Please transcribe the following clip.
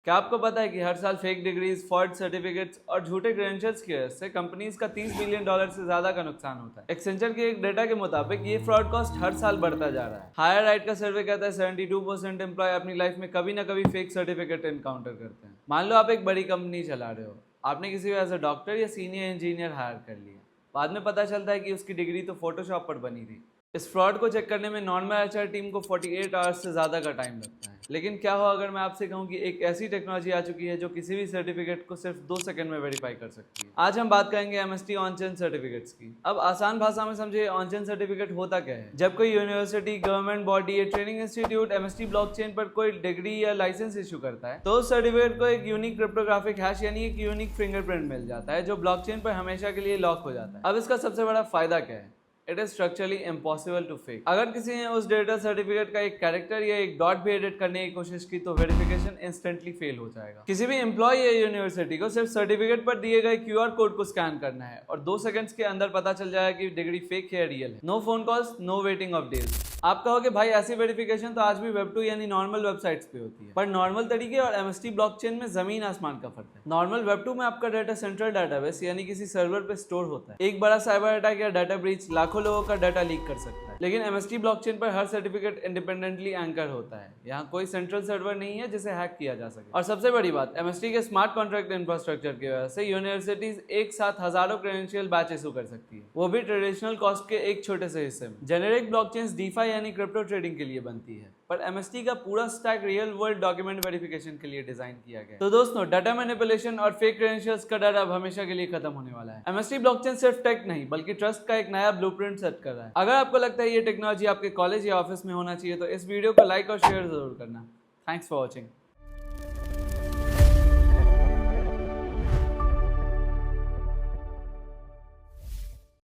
क्या आपको पता है कि हर साल फेक डिग्रीज, फॉल्ट सर्टिफिकेट्स और झूठे क्रेडेंशियल्स की वजह से कंपनीज का $30 बिलियन से ज्यादा का नुकसान होता है। एक्सेंचर के एक डेटा के मुताबिक ये फ्रॉड कॉस्ट हर साल बढ़ता जा रहा है। हायर राइट का सर्वे कहता है 72% एम्प्लॉय अपनी लाइफ में कभी ना कभी फेक सर्टिफिकेट एनकाउंटर करते हैं। मान लो आप एक बड़ी कंपनी चला रहे हो, आपने किसी एज अ डॉक्टर या सीनियर इंजीनियर हायर कर लिया, बाद में पता चलता है कि उसकी डिग्री तो फोटोशॉप पर बनी थी। इस फ्रॉड को चेक करने में नॉर्मल एचआर टीम को 48 आवर्स से ज़्यादा का टाइम लगता है। लेकिन क्या हो अगर मैं आपसे कहूं कि एक ऐसी टेक्नोलॉजी आ चुकी है जो किसी भी सर्टिफिकेट को सिर्फ 2 सेकंड में वेरीफाई कर सकती है। आज हम बात करेंगे एमएसटी ऑन-चेन सर्टिफिकेट्स की। अब आसान भाषा में समझे, ऑन-चेन सर्टिफिकेट होता क्या है। जब कोई यूनिवर्सिटी, गवर्नमेंट बॉडी या ट्रेनिंग इंस्टीट्यूट एमएसटी ब्लॉकचेन पर कोई डिग्री या लाइसेंस इशू करता है तो उस सर्टिफिकेट को एक यूनिक क्रिप्टोग्राफिक हैश यानी एक यूनिक फिंगरप्रिंट मिल जाता है जो ब्लॉकचेन पर हमेशा के लिए लॉक हो जाता है। अब इसका सबसे बड़ा फायदा क्या है? It is structurally impossible to fake. अगर किसी ने उस डिजिटल सर्टिफिकेट का एक कैरेक्टर या एक डॉट भी एडिट करने की कोशिश की तो वेरिफिकेशन इंस्टेंटली फेल हो जाएगा। किसी भी एम्प्लॉय या यूनिवर्सिटी को सिर्फ सर्टिफिकेट पर दिए गए क्यूआर कोड को स्कैन करना है और 2 सेकंड्स के अंदर पता चल जाएगा कि डिग्री फेक है या रियल है। No phone calls, no waiting of days. आप कहोगे भाई ऐसी वेरिफिकेशन तो आज भी वेब 2 यानी नॉर्मल वेबसाइट्स पे होती है, पर नॉर्मल तरीके और एमएसटी ब्लॉकचेन में जमीन आसमान का फर्क है। नॉर्मल वेब 2 में आपका डाटा सेंट्रल डाटाबेस यानी किसी सर्वर पे स्टोर होता है। एक बड़ा साइबर अटैक या डाटा ब्रीच लाखों लोगों का डाटा लीक कर सकता है, लेकिन एमएसटी ब्लॉकचेन पर हर सर्टिफिकेट इंडिपेंडेंटली एंकर होता है। यहाँ कोई सेंट्रल सर्वर नहीं है जिसे हैक किया जा सके। और सबसे बड़ी बात, एमएसटी के स्मार्ट कॉन्ट्रैक्ट इंफ्रास्ट्रक्चर की वजह से यूनिवर्सिटीज एक साथ हजारों क्रेडेंशियल बैच इशू कर सकती है, वो भी ट्रेडिशनल कॉस्ट के एक छोटे से हिस्से में। जेनेरिक ब्लॉकचेन्स डीफाई यानी क्रिप्टो ट्रेडिंग के लिए बनती है, पर एमएसटी का पूरा stack real world document verification के लिए डिजाइन किया गया है। तो दोस्तों, डाटा मैनिपुलेशन और फेक क्रेडेंशियल्स का डर अब हमेशा के लिए खत्म होने वाला है। एमएसटी ब्लॉकचेन सिर्फ टेक नहीं बल्कि ट्रस्ट का एक नया ब्लूप्रिंट सेट कर रहा है। अगर आपको लगता है ये टेक्नोलॉजी आपके कॉलेज या ऑफिस में होना चाहिए तो इस वीडियो को लाइक और शेयर जरूर करना। Thanks for watching.